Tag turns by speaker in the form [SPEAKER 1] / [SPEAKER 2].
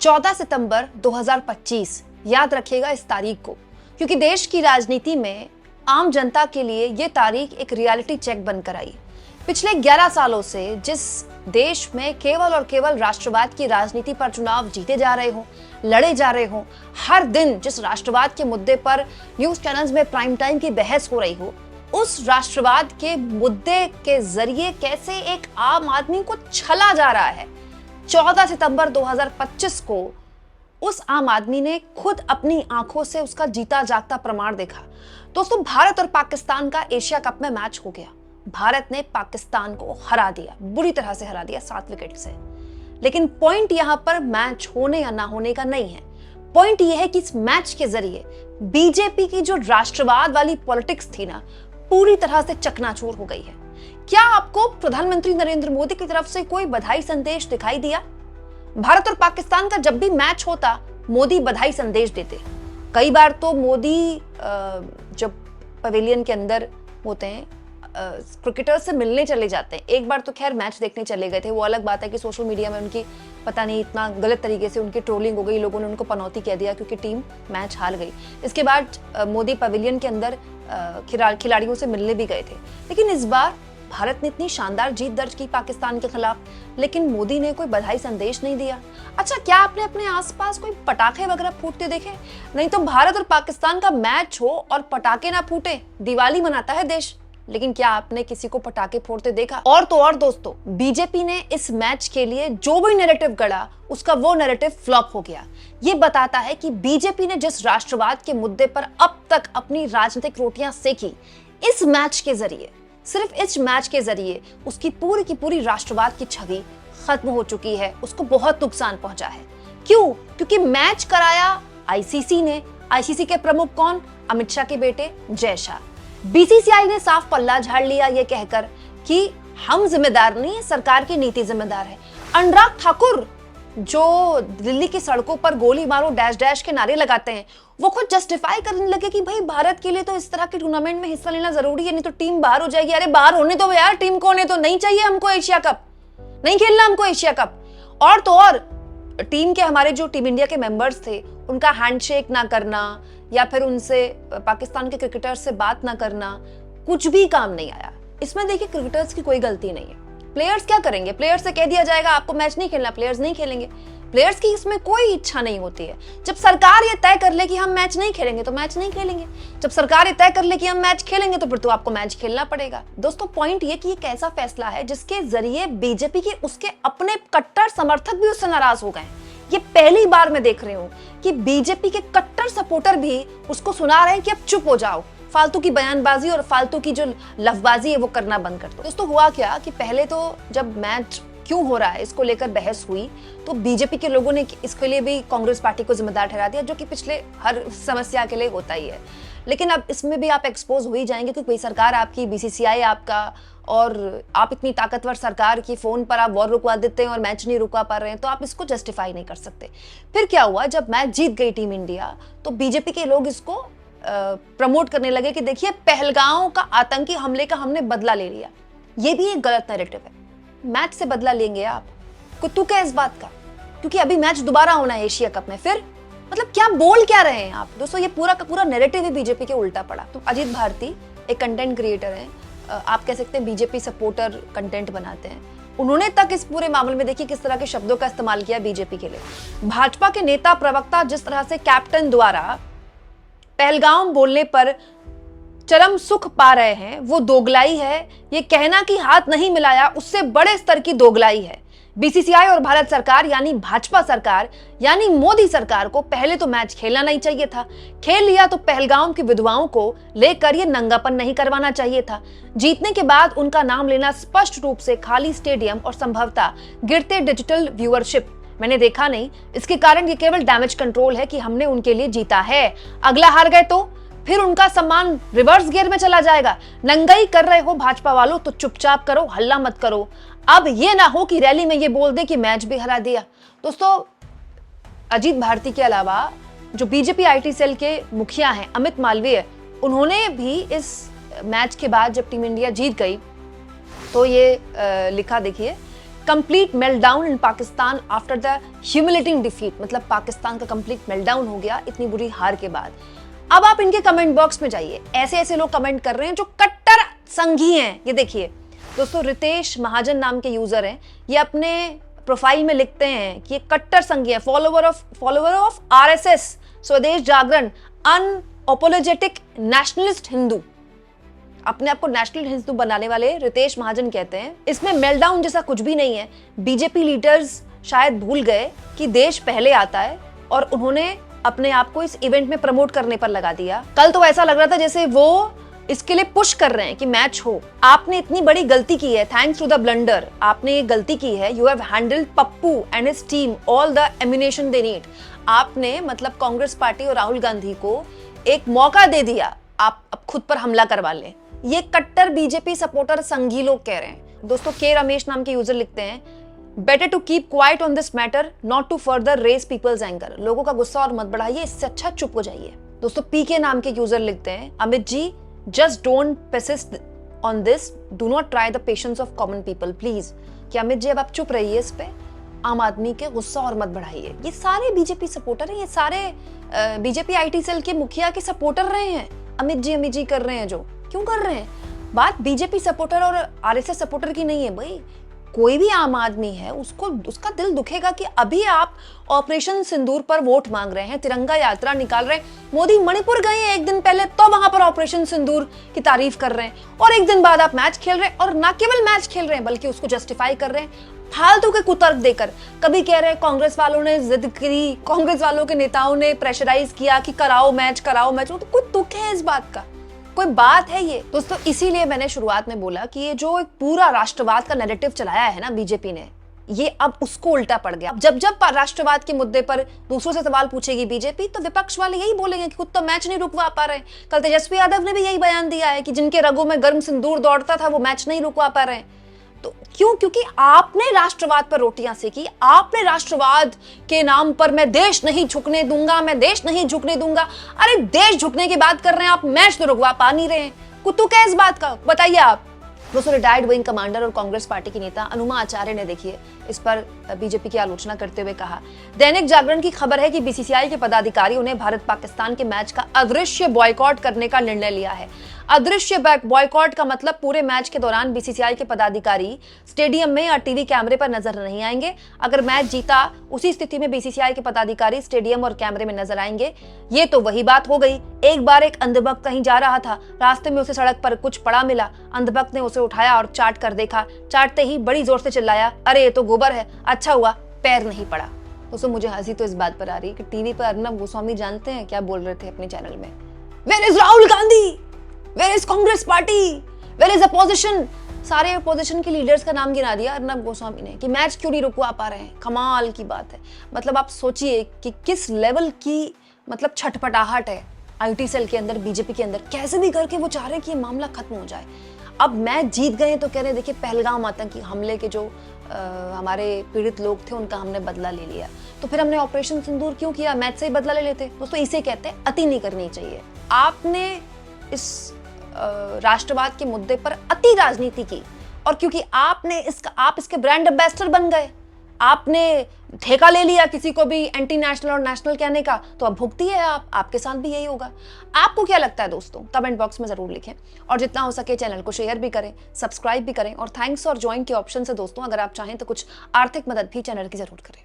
[SPEAKER 1] 14 सितंबर 2025 याद रखिएगा इस तारीख को, क्योंकि देश की राजनीति में आम जनता के लिए ये तारीख एक रियलिटी चेक बनकर आई। पिछले 11 सालों से जिस देश में केवल और केवल राष्ट्रवाद की राजनीति पर चुनाव जीते जा रहे हों, लड़े जा रहे हों, हर दिन जिस राष्ट्रवाद के मुद्दे पर न्यूज चैनल्स में प्राइम टाइम की बहस हो रही हो, उस राष्ट्रवाद के मुद्दे के जरिए कैसे एक आम आदमी को छला जा रहा है। 14 सितंबर 2025 को उस आम आदमी ने खुद अपनी आंखों से उसका जीता जागता प्रमाण देखा। दोस्तों, भारत और पाकिस्तान का एशिया कप में मैच हो गया। भारत ने पाकिस्तान को हरा दिया, बुरी तरह से हरा दिया, 7 विकेट से। लेकिन पॉइंट यहां पर मैच होने या ना होने का नहीं है। पॉइंट यह है कि इस मैच के जरिए बीजेपी की जो राष्ट्रवाद वाली पॉलिटिक्स थी ना, पूरी तरह से चकनाचूर हो गई है। क्या आपको प्रधानमंत्री नरेंद्र मोदी की तरफ से कोई बधाई संदेश दिखाई दिया? भारत और पाकिस्तान का जब भी मैच होता, मोदी बधाई संदेश देते। कई बार तो मोदी जब पवेलियन के अंदर होते हैं, क्रिकेटर से मिलने चले जाते हैं। एक बार तो खैर मैच देखने चले गए थे, वो अलग बात है कि सोशल मीडिया में उनकी पता नहीं इतना गलत तरीके से उनकी ट्रोलिंग हो गई, लोगों ने उनको पनौती कह दिया क्योंकि टीम मैच हार गई। इसके बाद मोदी पवेलियन के अंदर खिलाड़ियों से मिलने भी गए थे। लेकिन इस बार भारत ने इतनी शानदार जीत दर्ज की पाकिस्तान के खिलाफ, लेकिन मोदी ने कोई बधाई संदेश नहीं दिया। अच्छा, क्या आपने अपने आसपास कोई पटाखे वगैरह फूटते देखे? नहीं तो भारत और पाकिस्तान का मैच हो और पटाखे ना फूटे, दिवाली मनाता है देश, लेकिन क्या आपने किसी को पटाखे फोड़ते देखा? और तो और दोस्तों, बीजेपी ने इस मैच के लिए जो भी नैरेटिव गढ़ा, उसका वो नैरेटिव फ्लॉप हो गया। ये बताता है कि बीजेपी ने जिस राष्ट्रवाद के मुद्दे पर अब तक अपनी राजनीतिक रोटियां सेकी, इस मैच के जरिए, सिर्फ इस मैच के जरिए उसकी पूरी की पूरी राष्ट्रवाद की छवि खत्म हो चुकी है। उसको बहुत नुकसान पहुंचा है। क्यों? क्योंकि मैच कराया आईसीसी ने। आईसीसी के प्रमुख कौन? अमित शाह के बेटे जय शाह। बीसीसीआई ने साफ पल्ला झाड़ लिया ये कहकर कि हम जिम्मेदार नहीं है, सरकार की नीति जिम्मेदार है। अनुराग ठाकुर जो दिल्ली की सड़कों पर गोली मारो डैश डैश के नारे लगाते हैं, वो खुद जस्टिफाई करने लगे कि भाई भारत के लिए तो इस तरह के टूर्नामेंट में हिस्सा लेना जरूरी है, नहीं तो टीम बाहर हो जाएगी। अरे बाहर होने दो यार, टीम को होने दो। नहीं चाहिए हमको एशिया कप, नहीं खेलना हमको एशिया कप। और तो और टीम के हमारे जो टीम इंडिया के मेंबर्स थे, उनका हैंडशेक ना करना या फिर उनसे पाकिस्तान के क्रिकेटर्स से बात ना करना, कुछ भी काम नहीं आया। इसमें देखिए क्रिकेटर्स की कोई गलती नहीं है। प्लेयर्स क्या करेंगे? प्लेयर्स से कह दिया जाएगा आपको मैच नहीं खेलना, प्लेयर्स नहीं खेलेंगे। प्लेयर्स की इसमें कोई इच्छा नहीं होती है। जब सरकार ये तय कर ले कि हम मैच नहीं खेलेंगे तो मैच नहीं खेलेंगे। जब सरकार ये तय कर ले कि हम मैच खेलेंगे तो फिर तो आपको मैच खेलना पड़ेगा। दोस्तों, पॉइंट ये कि ये कैसा फैसला है जिसके जरिए बीजेपी के उसके अपने कट्टर समर्थक भी उससे नाराज हो गए। ये पहली बार मैं देख रही हूँ कि बीजेपी के कट्टर सपोर्टर भी उसको सुना रहे हैं कि अब चुप हो जाओ, फालतू की बयानबाजी और फालतू की जो लफबाजी है वो करना बंद कर दो। दोस्तों, हुआ क्या कि पहले तो जब मैच क्यों हो रहा है इसको लेकर बहस हुई तो बीजेपी के लोगों ने इसके लिए भी कांग्रेस पार्टी को जिम्मेदार ठहरा दिया, जो कि पिछले हर समस्या के लिए होता ही है। लेकिन अब इसमें भी आप एक्सपोज हो ही जाएंगे क्योंकि सरकार आपकी, बीसीसीआई आपका, और आप इतनी ताकतवर सरकार की फोन पर आप वॉर रुकवा देते हैं और मैच नहीं रुकवा पा रहे हैं, तो आप इसको जस्टिफाई नहीं कर सकते। फिर क्या हुआ, जब मैच जीत गई टीम इंडिया तो बीजेपी के लोग इसको प्रमोट करने लगे कि देखिए पहलगांव का आतंकी हमले का हमने बदला ले लिया। ये भी एक गलत नैरेटिव है। मैच से बदला लेंगे आप? कुतुक है इस बात का, क्योंकि अभी मैच दोबारा होना है एशिया कप में। फिर मतलब क्या बोल क्या रहे हैं आप? दोस्तों, ये पूरा का पूरा नैरेटिव ही बीजेपी के उल्टा पड़ा। तो अजीत भारती एक कंटेंट क्रिएटर है, आप कह सकते हैं बीजेपी सपोर्टर कंटेंट बनाते हैं। उन्होंने तक इस पूरे मामले में देखिए किस तरह के शब्दों का इस्तेमाल किया बीजेपी के लिए। भाजपा के नेता प्रवक्ता जिस तरह से कैप्टन द्वारा पहलगाम बोलने पर चरम सुख पा रहे हैं, वो दोगलाई है। ये कहना कि हाथ नहीं मिलाया उससे बड़े स्तर की दोगलाई है। बीसीसीआई और भारत सरकार यानी भाजपा सरकार यानी मोदी सरकार को पहले तो मैच खेलना नहीं चाहिए था। खेल लिया तो पहलगाम की विधवाओं को लेकर ये नंगापन नहीं करवाना चाहिए था। जीतने के बाद उनका नाम लेना स्पष्ट रूप से खाली स्टेडियम और संभवतः गिरते डिजिटल व्यूअरशिप मैंने देखा नहीं। इसके कारण ये केवल डैमेज कंट्रोल है कि हमने उनके लिए जीता है। अगला हार गए तो फिर उनका सम्मान रिवर्स गियर में चला जाएगा। नंगाई कर रहे हो भाजपा वालों तो चुपचाप करो, हल्ला मत करो। अब ये ना हो कि रैली में ये बोल दे कि मैच भी हरा दिया। दोस्तों, अजीत भारती के अलावा जो बीजेपी आईटी सेल के मुखिया हैं अमित मालवीय, उन्होंने भी इस मैच के बाद जब टीम इंडिया जीत गई तो ये लिखा देखिए complete meltdown in Pakistan after the humiliating defeat, मतलब पाकिस्तान का कंप्लीट मेल्टडाउन हो गया इतनी बुरी हार के बाद। अब आप इनके कमेंट बॉक्स में जाइए, ऐसे ऐसे लोग कमेंट कर रहे हैं जो कट्टर संघी हैं। ये देखिए दोस्तों, रितेश महाजन नाम के यूजर हैं, ये अपने प्रोफाइल में लिखते हैं कि ये कट्टर संघी है, फॉलोवर ऑफ आरएसएस, स्वदेश जागरण, अनअपोलोजेटिक नेशनलिस्ट हिंदू। अपने आप को नेशनल हिंदू बनाने वाले रितेश महाजन कहते हैं। इसमें मेल्टडाउन जैसा कुछ भी नहीं है। बीजेपी लीडर्स शायद भूल गए कि देश पहले आता है और उन्होंने अपने आप को इस इवेंट में प्रमोट करने पर लगा दिया। कल तो ऐसा लग रहा था जैसे वो इसके लिए पुश कर रहे हैं कि मैच हो। आपने इतनी बड़ी गलती की है, थैंक्स टू द ब्लंडर, आपने ये गलती की है। You have handled Pappu and his team all the ammunition they need. आपने मतलब कांग्रेस पार्टी और राहुल गांधी को एक मौका दे दिया, आप अब खुद पर हमला करवा लें। ये कट्टर बीजेपी सपोर्टर संघी लोग कह रहे हैं। दोस्तों, के रमेश नाम के यूजर लिखते हैं, better to keep quiet on this matter, not to further raise people's anger. लोगों का गुस्सा और मत बढ़ाइए, इससे अच्छा चुप हो जाइए। दोस्तों, पीके नाम के यूजर लिखते हैं, Amit ji just don't persist on this, do not try the patience of common people please. कि अमित जी अब आप चुप रहिए इस पे, आम आदमी के गुस्सा और मत बढ़ाइए। ये सारे बीजेपी सपोर्टर हैं, ये सारे बीजेपी आईटी सेल के मुखिया के सपोर्टर रहे हैं। अमित जी कर रहे हैं जो, क्यों कर रहे हैं? बात बीजेपी सपोर्टर और आरएसएस सपोर्टर की नहीं है भाई। कोई भी आम आदमी है उसको उसका दिल दुखेगा कि अभी आप ऑपरेशन सिंदूर पर वोट मांग रहे हैं, तिरंगा यात्रा निकाल रहे हैं। मोदी मणिपुर गए हैं एक दिन पहले, तो वहां पर ऑपरेशन सिंदूर की तारीफ कर रहे हैं, और एक दिन बाद आप मैच खेल रहे हैं, और ना केवल मैच खेल रहे हैं बल्कि उसको जस्टिफाई कर रहे हैं फालतू के कुतर्क देकर। कभी कह रहे हैं कांग्रेस वालों ने जिद करी, कांग्रेस वालों के नेताओं ने प्रेशराइज किया कि कराओ मैच। तो कोई दुख है इस बात का? कोई बात है ये? दोस्तों, इसीलिए मैंने शुरुआत में बोला कि ये जो एक पूरा राष्ट्रवाद का नैरेटिव चलाया है ना बीजेपी ने, ये अब उसको उल्टा पड़ गया। जब राष्ट्रवाद के मुद्दे पर दूसरों से सवाल पूछेगी बीजेपी, तो विपक्ष वाले यही बोलेंगे कि खुद तो मैच नहीं रुकवा पा रहे। कल तेजस्वी यादव ने भी यही बयान दिया है कि जिनके रगों में गर्म सिंदूर दौड़ता था वो मैच नहीं रुकवा पा रहे। तो क्यों? क्योंकि आपने राष्ट्रवाद पर रोटियां सेकी, आपने राष्ट्रवाद के नाम पर मैं देश नहीं झुकने दूंगा, मैं देश नहीं झुकने दूंगा। अरे देश झुकने की बात कर रहे हैं आप, मैच तो रुकवा पा नहीं रहे हैं। कुत्तू क्या इस बात का, बताइए आप। दोस्तों, रिटायर्ड विंग कमांडर और कांग्रेस पार्टी की नेता अनुमा आचार्य ने देखिए इस पर बीजेपी की आलोचना करते हुए कहा, दैनिक जागरण की खबर है कि बीसीसीआई के पदाधिकारियों ने भारत पाकिस्तान के मैच का अदृश्य बॉयकॉट करने का निर्णय लिया है। अदृश्य बॉयकॉट का मतलब पूरे मैच के दौरान बीसीसीआई के पदाधिकारी स्टेडियम में या टीवी कैमरे पर नजर नहीं आएंगे। अगर मैच जीता, उसी स्थिति में बीसीसीआई के पदाधिकारी स्टेडियम और कैमरे में नजर आएंगे। ये तो वही बात हो गई। एक बार एक अंधभक्त कहीं जा रहा था, रास्ते में उसे सड़क पर कुछ पड़ा मिला। अंधभक्त ने उसे उठाया और चाट कर देखा। चाटते ही बड़ी जोर से चिल्लाया, अरे ये तो गोबर है। अच्छा हुआ पैर नहीं पड़ा। दोस्तों, मुझे हंसी तो इस बात पर आ रही कि टीवी पर अर्नब गोस्वामी जानते हैं क्या बोल रहे थे अपने चैनल में, where is Rahul Gandhi, where is Congress party, where is opposition. सारे अपोजिशन के लीडर्स का नाम गिना दिया अर्नब गोस्वामी ने कि मैच क्यों नहीं रुकवा पा रहे हैं। कमाल की बात है। मतलब आप सोचिए कि किस लेवल की मतलब छटपटाहट है आईटी सेल के अंदर, बीजेपी के अंदर। कैसे भी करके वो चाह रहे कि ये मामला खत्म हो जाए। अब मैच जीत गए तो कह रहे देखिए पहलगाम आतंकी हमले के जो हमारे पीड़ित लोग थे उनका हमने बदला ले लिया, तो फिर हमने ऑपरेशन सिंदूर क्यों किया? मैच से ही बदला ले लेते। दोस्तों, इसे कहते हैं अति नहीं करनी चाहिए। आपने इस राष्ट्रवाद के मुद्दे पर अति राजनीति की, और क्योंकि आप इसके ब्रांड एम्बेसडर बन गए, आपने ठेका ले लिया किसी को भी एंटी नेशनल और नेशनल कहने का, तो अब भुगती है आपके साथ भी यही होगा। आपको क्या लगता है दोस्तों? कमेंट बॉक्स में जरूर लिखें, और जितना हो सके चैनल को शेयर भी करें, सब्सक्राइब भी करें, और थैंक्स और ज्वाइन के ऑप्शन से दोस्तों अगर आप चाहें तो कुछ आर्थिक मदद भी चैनल की जरूर करें।